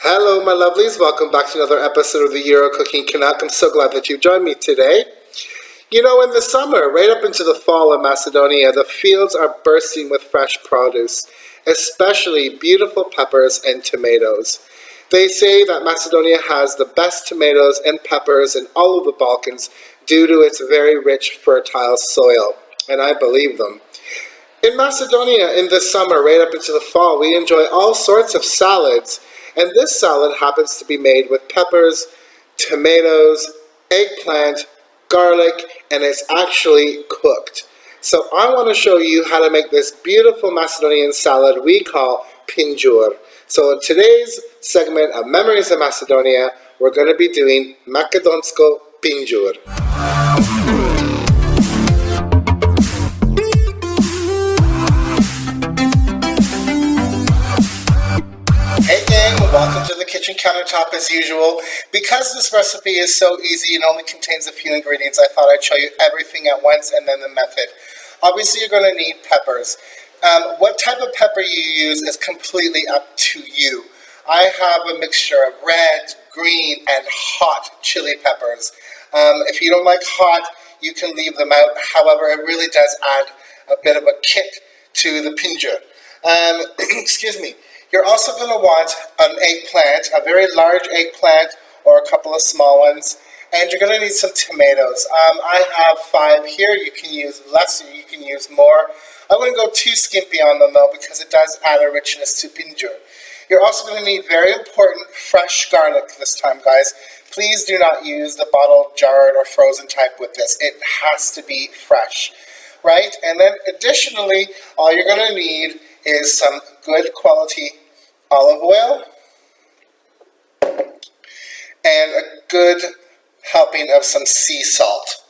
Hello, my lovelies. Welcome back to another episode of the Euro Cooking Canuck. I'm so glad that you've joined me today. You know, in the summer, right up into the fall in Macedonia, the fields are bursting with fresh produce, especially beautiful peppers and tomatoes. They say that Macedonia has the best tomatoes and peppers in all of the Balkans due to its very rich, fertile soil, and I believe them. In Macedonia, in the summer, right up into the fall, we enjoy all sorts of salads, and this salad happens to be made with peppers, tomatoes, eggplant, garlic, and it's actually cooked. So I want to show you how to make this beautiful Macedonian salad we call Pindzur. So in today's segment of Memories of Macedonia, we're going to be doing Macedonsko Pinjur. Hey gang, welcome to the kitchen countertop as usual. Because this recipe is so easy and only contains a few ingredients, I thought I'd show you everything at once and then the method. Obviously you're going to need peppers. What type of pepper you use is completely up to you. I have a mixture of red, green, and hot chili peppers. If you don't like hot, you can leave them out. However, it really does add a bit of a kick to the pinjur. Excuse me. You're also going to want an eggplant, a very large eggplant or a couple of small ones, and you're going to need some tomatoes. I have 5 here. You can use less or you can use more. I wouldn't go too skimpy on them though because it does add a richness to pinjur. You're also going to need very important fresh garlic this time, guys. Please do not use the bottled, jarred, or frozen type with this. It has to be fresh, right? And then additionally, all you're going to need is some good quality olive oil and a good helping of some sea salt.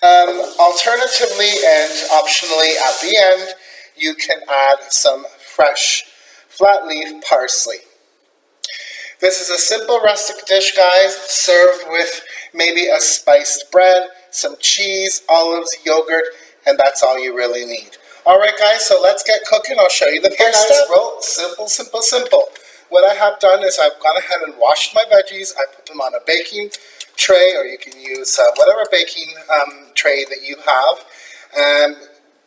Alternatively and optionally at the end, you can add some fresh flat leaf parsley. This is a simple rustic dish, guys, served with maybe a spiced bread, some cheese, olives, yogurt, and that's all you really need. Alright guys, so let's get cooking. I'll show you the first step. Well, simple. What I have done is I've gone ahead and washed my veggies. I put them on a baking tray, or you can use whatever baking tray that you have.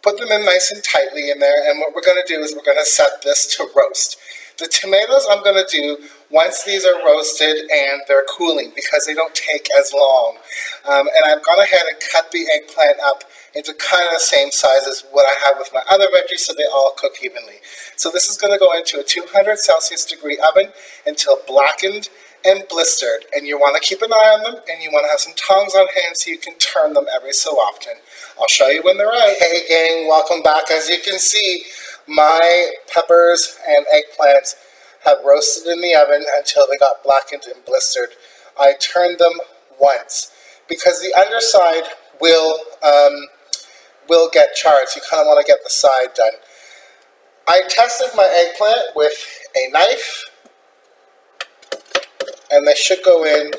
Put them in nice and tightly in there, and what we're going to do is we're going to set this to roast. The tomatoes I'm going to do once these are roasted and they're cooling because they don't take as long. And I've gone ahead and cut the eggplant up into kind of the same size as what I have with my other veggies so they all cook evenly. So this is going to go into a 200 Celsius degree oven until blackened and blistered. And you want to keep an eye on them and you want to have some tongs on hand so you can turn them every so often. I'll show you when they're out. Hey gang, welcome back. As you can see, my peppers and eggplants have roasted in the oven until they got blackened and blistered. I turned them once because the underside will get charred, so you kind of want to get the side done. I tested my eggplant with a knife, and they should go in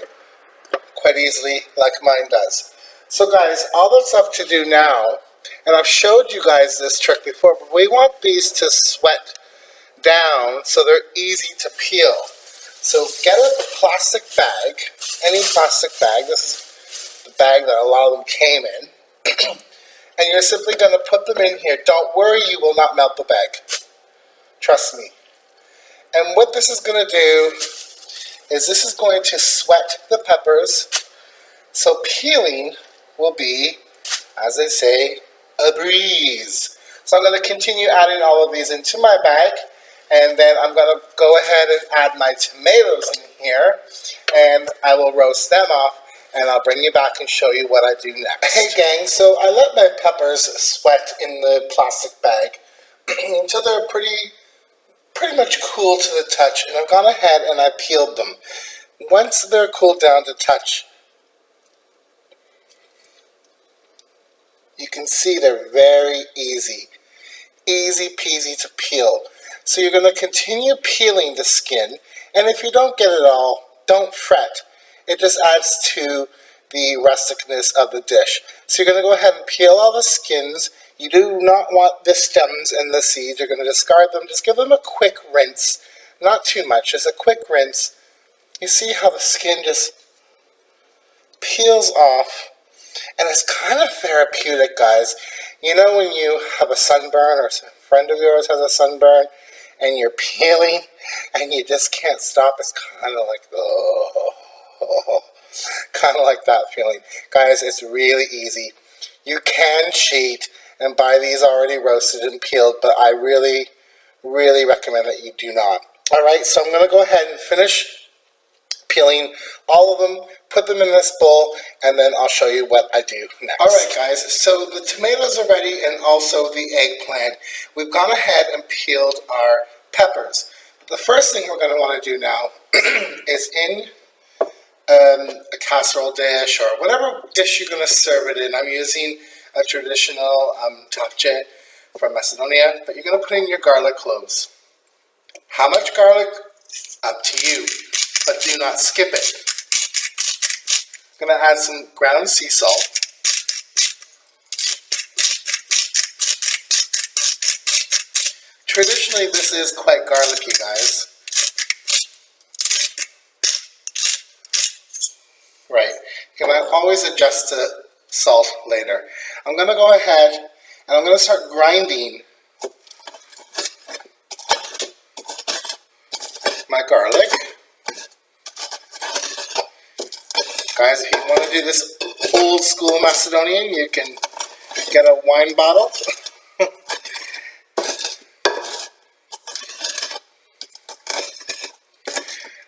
quite easily like mine does. So guys, all that's left to do now, and I've showed you guys this trick before, but we want these to sweat down so they're easy to peel. So get a plastic bag, any plastic bag. This is the bag that a lot of them came in. And you're simply going to put them in here. Don't worry, you will not melt the bag. Trust me. And what this is going to do is this is going to sweat the peppers. So peeling will be, as they say, a breeze. So I'm going to continue adding all of these into my bag. And then I'm going to go ahead and add my tomatoes in here. And I will roast them off. And I'll bring you back and show you what I do next. Hey gang, so I let my peppers sweat in the plastic bag until they're pretty much cool to the touch, and I've gone ahead and I peeled them. Once they're cooled down to touch, you can see they're very easy peasy to peel. So you're going to continue peeling the skin, and if you don't get it all, don't fret. It just adds to the rusticness of the dish. So you're going to go ahead and peel all the skins. You do not want the stems and the seeds. You're going to discard them. Just give them a quick rinse. Not too much, just a quick rinse. You see how the skin just peels off, and it's kind of therapeutic, guys. You know when you have a sunburn or a friend of yours has a sunburn and you're peeling and you just can't stop? It's kind of like, oh, kind of like that feeling. Guys, it's really easy. You can cheat and buy these already roasted and peeled, but I really, really recommend that you do not. Alright, so I'm going to go ahead and finish peeling all of them, put them in this bowl, and then I'll show you what I do next. Alright guys, so the tomatoes are ready and also the eggplant. We've gone ahead and peeled our peppers. The first thing we're going to want to do now is in a casserole dish or whatever dish you're going to serve it in. I'm using a traditional tapche from Macedonia, but you're going to put in your garlic cloves. How much garlic? Up to you, but do not skip it. I'm going to add some ground sea salt. Traditionally, this is quite garlicky, guys. Right, you can always adjust the salt later. I'm going to go ahead and I'm going to start grinding my garlic. Guys, if you want to do this old school Macedonian, you can get a wine bottle.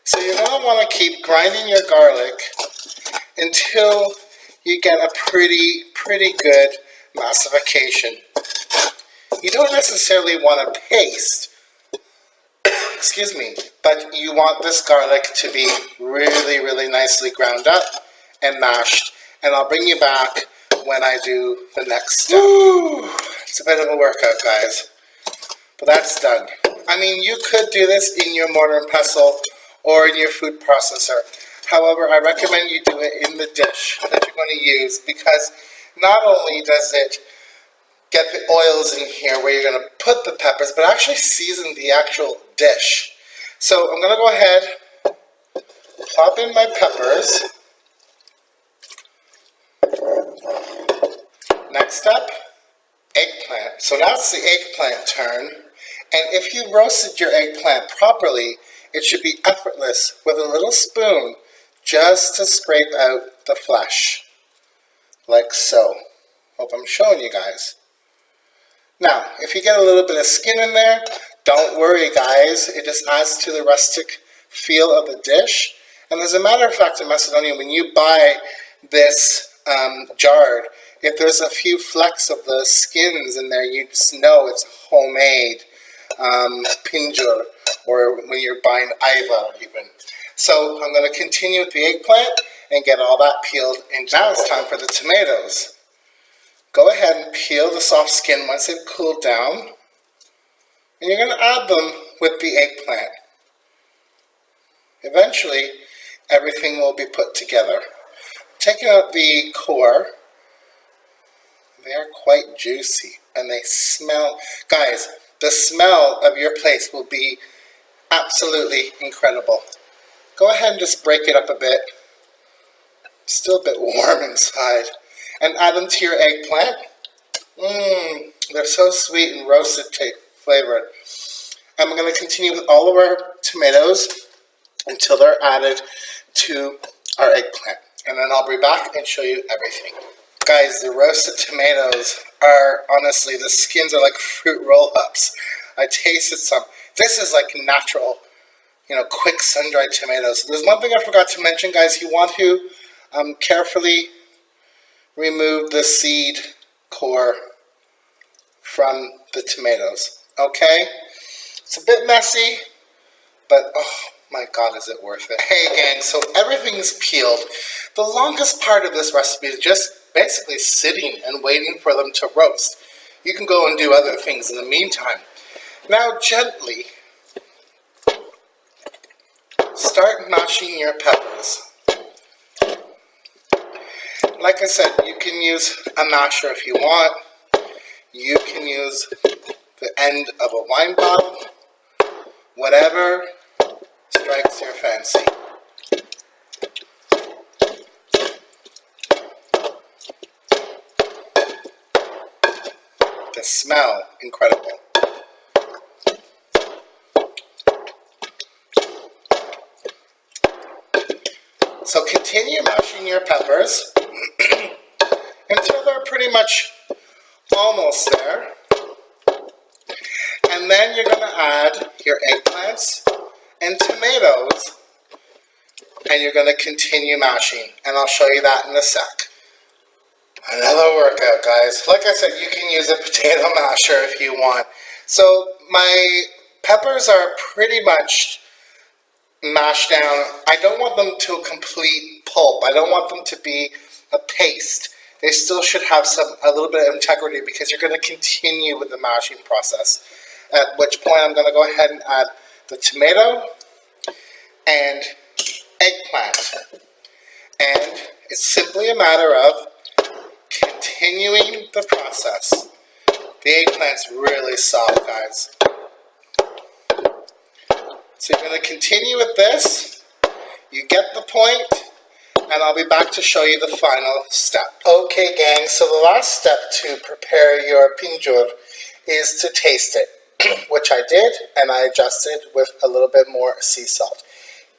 So you're going to want to keep grinding your garlic until you get a pretty good massification. You don't necessarily want a paste, excuse me, but you want this garlic to be really nicely ground up and mashed, and I'll bring you back when I do the next step. Ooh, it's a bit of a workout, guys, but that's done. I mean, you could do this in your mortar and pestle or in your food processor. However, I recommend you do it in the dish that you're going to use, because not only does it get the oils in here where you're going to put the peppers, but actually season the actual dish. So I'm going to go ahead, plop in my peppers. Next up, eggplant. So now it's the eggplant turn, and if you roasted your eggplant properly, it should be effortless with a little spoon just to scrape out the flesh, like so. Hope I'm showing you guys. Now, if you get a little bit of skin in there, don't worry, guys. It just adds to the rustic feel of the dish. And as a matter of fact, in Macedonia, when you buy this jarred, if there's a few flecks of the skins in there, you just know it's homemade pinjur, or when you're buying ayva even. So I'm going to continue with the eggplant and get all that peeled. And now it's time for the tomatoes. Go ahead and peel the soft skin once they've cooled down. And you're going to add them with the eggplant. Eventually, everything will be put together. Taking out the core, they are quite juicy and they smell. Guys, the smell of your place will be absolutely incredible. Go ahead and just break it up a bit. Still a bit warm inside. And add them to your eggplant. They're so sweet and roasted flavored. And we're going to continue with all of our tomatoes until they're added to our eggplant. And then I'll be back and show you everything. Guys, the roasted tomatoes are, honestly, the skins are like fruit roll-ups. I tasted some. This is like natural, quick sun-dried tomatoes. There's one thing I forgot to mention, guys. You want to carefully remove the seed core from the tomatoes, okay? It's a bit messy, but oh my God, is it worth it. Hey gang, so everything's peeled. The longest part of this recipe is just basically sitting and waiting for them to roast. You can go and do other things in the meantime. Now gently start mashing your peppers. Like I said, you can use a masher if you want. You can use the end of a wine bottle. Whatever strikes your fancy. smell incredible. So continue mashing your peppers until they're pretty much almost there. And then you're going to add your eggplants and tomatoes, and you're going to continue mashing. And I'll show you that in a sec. Another workout, guys. Like I said, you can use a potato masher if you want. So my peppers are pretty much mashed down. I don't want them to a complete pulp. I don't want them to be a paste. They still should have a little bit of integrity because you're going to continue with the mashing process. At which point I'm going to go ahead and add the tomato and eggplant. And it's simply a matter of continuing the process. The eggplant's really soft, guys. So you're going to continue with this. You get the point, and I'll be back to show you the final step. Okay, gang, so the last step to prepare your pinjur is to taste it, which I did, and I adjusted with a little bit more sea salt.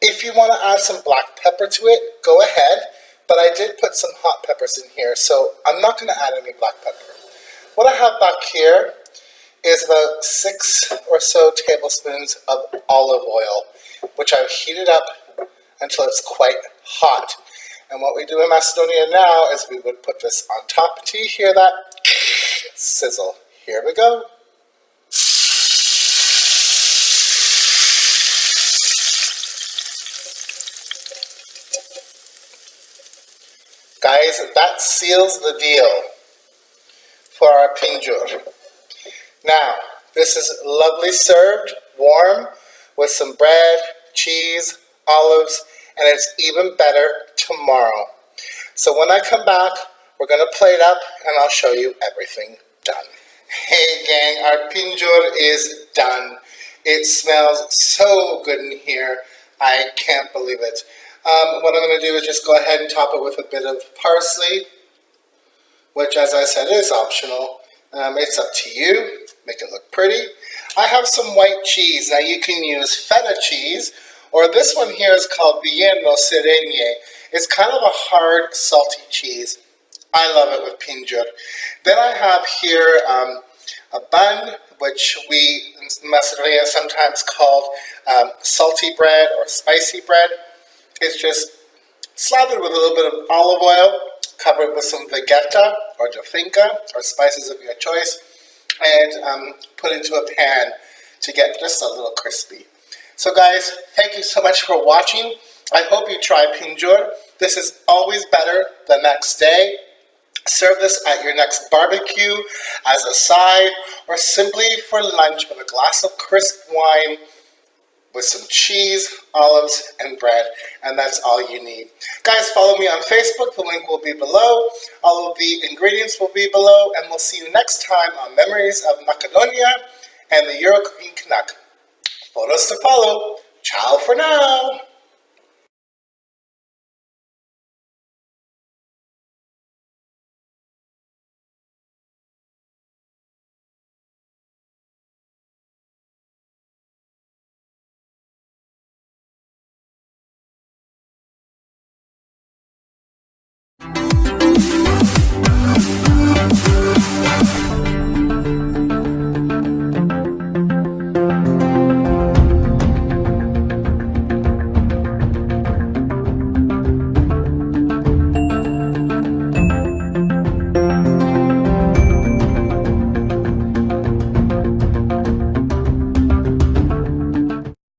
If you want to add some black pepper to it, go ahead, but I did put some hot peppers in here, so I'm not going to add any black pepper. What I have back here is about 6 or so tablespoons of olive oil, which I've heated up until it's quite hot. And what we do in Macedonia now is we would put this on top. Do you hear that sizzle? Here we go. Guys, that seals the deal for our pinjur. Now, this is lovely served, warm, with some bread, cheese, olives, and it's even better tomorrow. So when I come back, we're going to plate up and I'll show you everything done. Hey gang, our pinjur is done. It smells so good in here. I can't believe it. What I'm going to do is just go ahead and top it with a bit of parsley, which, as I said, is optional. It's up to you. Make it look pretty. I have some white cheese. Now you can use feta cheese, or this one here is called Bieno Sirene. It's kind of a hard, salty cheese. I love it with pinjur. Then I have here a bun, which we in Macedonia sometimes called salty bread or spicy bread. It's just slathered with a little bit of olive oil, covered with some vegeta or jafinka or spices of your choice, and put into a pan to get just a little crispy. So guys, thank you so much for watching. I hope you try pinjur. This is always better the next day. Serve this at your next barbecue, as a side, or simply for lunch with a glass of crisp wine with some cheese, olives, and bread, and that's all you need. Guys, follow me on Facebook. The link will be below. All of the ingredients will be below, and we'll see you next time on Memories of Macedonia and the Euro Cooking Canuck. Photos to follow. Ciao for now.